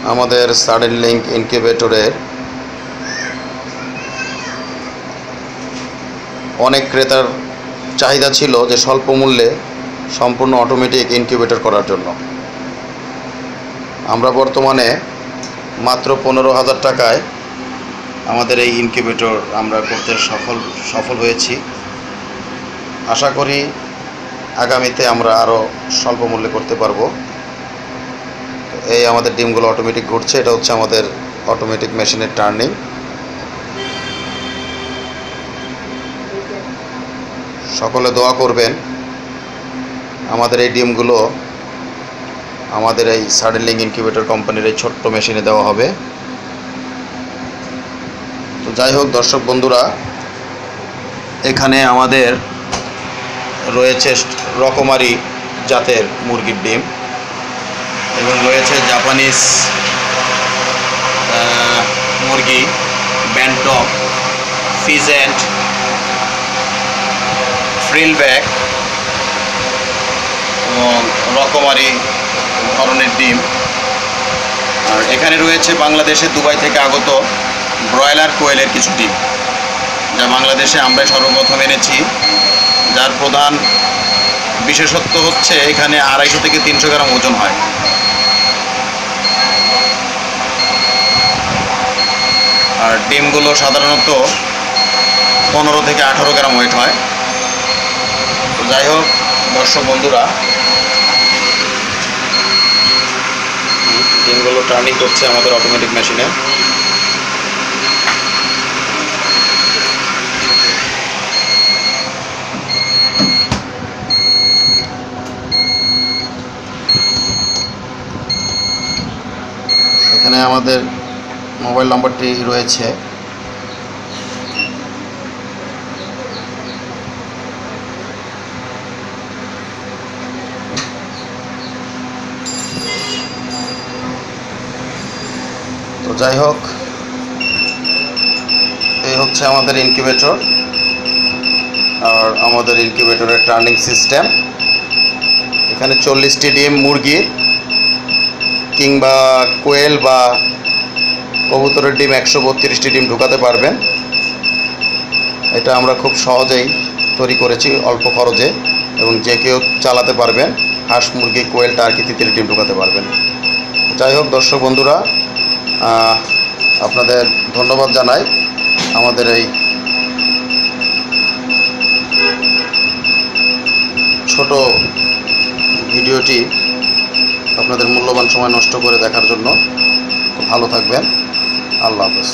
আমাদের sudden link ইনকিউবেটরের অনেক ক্রেতার চাহিদা ছিল যে স্বল্প মূল্যে সম্পূর্ণ অটোমেটিক ইনকিউবেটর করার জন্য। আমরা বর্তমানে মাত্র 15,000 টাকায় আমাদের এই ইনকিউবেটর আমরা করতে সফল হয়েছি। আশা করি আগামীতে আমরা আরও স্বল্প মূল্যে করতে পারবো। এই আমাদের ডিমগুলো অটোমেটিক ঘুরছে। এটা হচ্ছে আমাদের অটোমেটিক মেশিনের টার্নিং। সকলে দোয়া করবেন আমাদের এই ডিমগুলো আমাদের এই সাডেন লিঙ্ক ইনকিউবেটর কোম্পানির এই ছোট্ট মেশিনে দেওয়া হবে। তো যাই হোক দর্শক বন্ধুরা, এখানে আমাদের রয়েছে রকমারি জাতের মুরগির ডিম এবং রয়েছে জাপানিজ মুরগি, ব্যান্টক, ফিজেন্ট, ফ্রিলব্যাক এবং রকমারি ধরনের ডিম। আর এখানে রয়েছে বাংলাদেশে দুবাই থেকে আগত ব্রয়লার কোয়েলের কিছু ডিম, যা বাংলাদেশে আমরা সর্বপ্রথম এনেছি। যার প্রধান বিশেষত্ব হচ্ছে এখানে 250 থেকে 300 গ্রাম ওজন হয়। আর ডিমগুলো সাধারণত 15 থেকে 18 গ্রাম ওয়েট হয়। তো যাই হোক দর্শক বন্ধুরা, ডিমগুলো টার্নিং করছে আমাদের অটোমেটিক মেশিনে। এখানে আমাদের মোবাইল নাম্বারটি রয়েছে। তো যাই হোক, এই হচ্ছে আমাদের ইনকিউবেটর আর আমাদের ইনকিউবেটরের টার্নিং সিস্টেম। এখানে 40টি ডিম মুরগির কিংবা কোয়েল বা কবুতরের ডিম 132টি ডিম ঢুকাতে পারবেন। এটা আমরা খুব সহজেই তৈরি করেছি অল্প খরচে, এবং যে কেউ চালাতে পারবেন। হাঁস, মুরগি, কোয়েল, টার্কি, তিতির ডিম ঢুকাতে পারবেন। যাই হোক দর্শক বন্ধুরা, আপনাদের ধন্যবাদ জানাই আমাদের এই ছোট ভিডিওটি আপনাদের মূল্যবান সময় নষ্ট করে দেখার জন্য। ভালো থাকবেন। আল্লাহ হাফেজ।